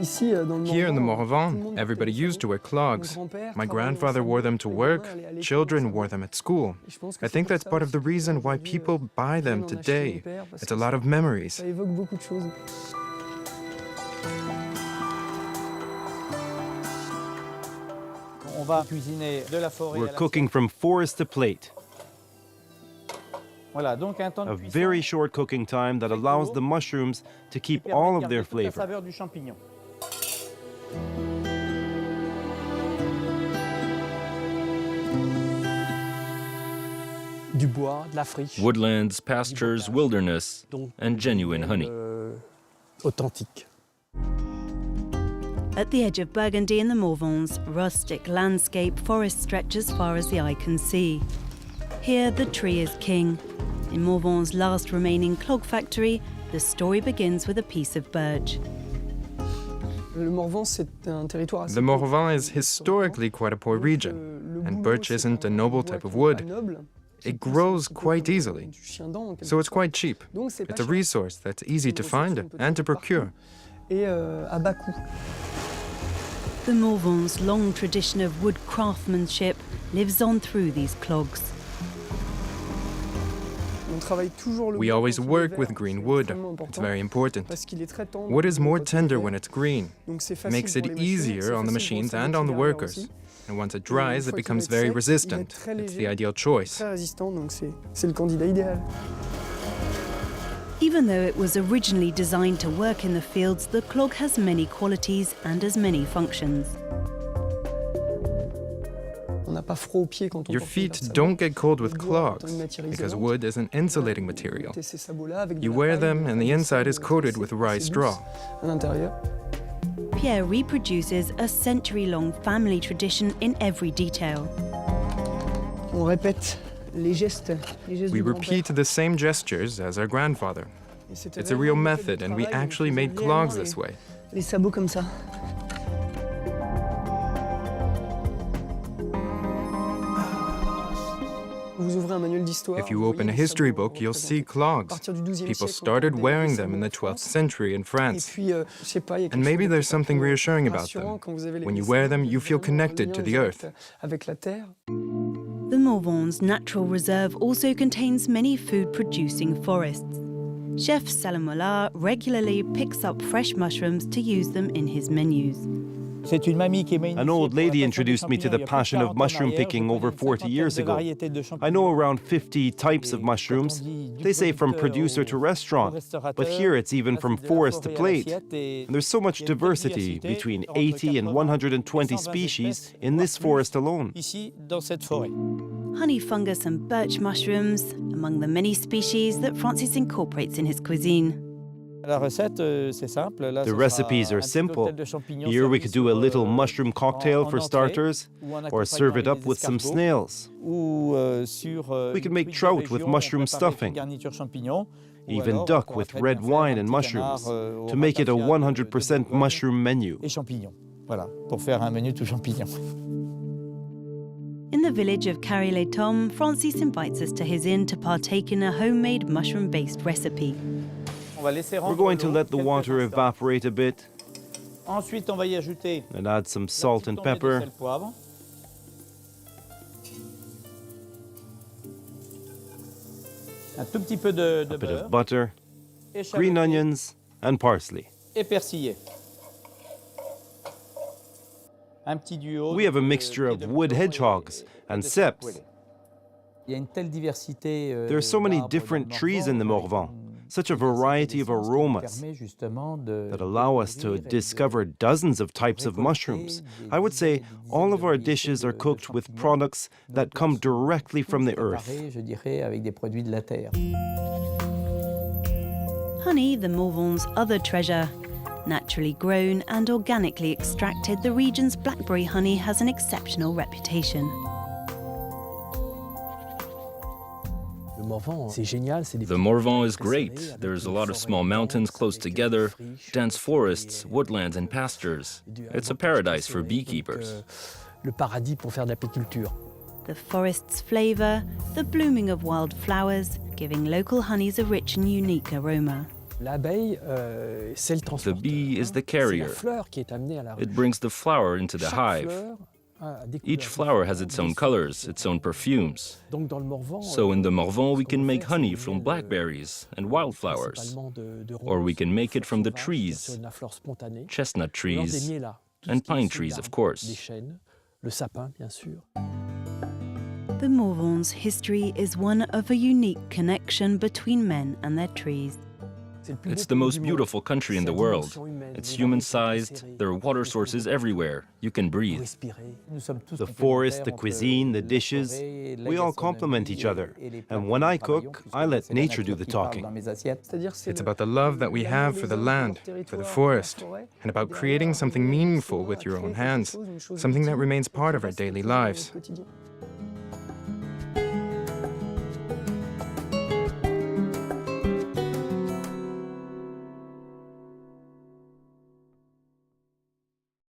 Here in the Morvan, everybody used to wear clogs. My grandfather wore them to work, children wore them at school. I think that's part of the reason why people buy them today. It's a lot of memories. We're cooking from forest to plate. A very short cooking time that allows the mushrooms to keep all of their flavor. Woodlands, pastures, wilderness, and genuine honey. At the edge of Burgundy and the Morvans, rustic landscape forest stretches far as the eye can see. Here, the tree is king. In Morvan's last remaining clog factory, the story begins with a piece of birch. The Morvan is historically quite a poor region, and birch isn't a noble type of wood. It grows quite easily, so it's quite cheap. It's a resource that's easy to find and to procure. The Morvan's long tradition of wood craftsmanship lives on through these clogs. We always work with green wood. It's very important. Wood is more tender when it's green. It makes it easier on the machines and on the workers. And once it dries, it becomes very resistant. It's the ideal choice. Even though it was originally designed to work in the fields, the clog has many qualities and as many functions. Your feet don't get cold with clogs, because wood is an insulating material. You wear them and the inside is coated with rye straw. Pierre reproduces a century-long family tradition in every detail. We repeat the same gestures as our grandfather. It's a real method, and we actually made clogs this way. If you open a history book, you'll see clogs. People started wearing them in the 12th century in France. And maybe there's something reassuring about them. When you wear them, you feel connected to the earth. The Morvan's natural reserve also contains many food-producing forests. Chef Salamola regularly picks up fresh mushrooms to use them in his menus. An old lady introduced me to the passion of mushroom picking over 40 years ago. I know around 50 types of mushrooms. They say from producer to restaurant, but here it's even from forest to plate. And there's so much diversity, between 80 and 120 species in this forest alone. Honey fungus and birch mushrooms, among the many species that Francis incorporates in his cuisine. The recipes are simple. Here we could do a little mushroom cocktail for starters, or serve it up with some snails. We could make trout with mushroom stuffing, even duck with red wine and mushrooms, to make it a 100% mushroom menu. In the village of Carré-les-Tombes, Francis invites us to his inn to partake in a homemade mushroom-based recipe. We're going to let the water evaporate a bit and add some salt and pepper. A bit of butter, green onions and parsley. We have a mixture of wood hedgehogs and ceps. There are so many different trees in the Morvan, such a variety of aromas that allow us to discover dozens of types of mushrooms. I would say all of our dishes are cooked with products that come directly from the earth. Honey, the Morvan's other treasure. Naturally grown and organically extracted, the region's blackberry honey has an exceptional reputation. The Morvan is great. There's a lot of small mountains close together, dense forests, woodlands, and pastures. It's a paradise for beekeepers. The forest's flavor, the blooming of wild flowers, giving local honeys a rich and unique aroma. The bee is the carrier. It brings the flower into the hive. Each flower has its own colors, its own perfumes. So in the Morvan we can make honey from blackberries and wildflowers. Or we can make it from the trees, chestnut trees, and pine trees, of course. The Morvan's history is one of a unique connection between men and their trees. It's the most beautiful country in the world. It's human-sized, there are water sources everywhere. You can breathe. The forest, the cuisine, the dishes, we all complement each other. And when I cook, I let nature do the talking. It's about the love that we have for the land, for the forest, and about creating something meaningful with your own hands, something that remains part of our daily lives.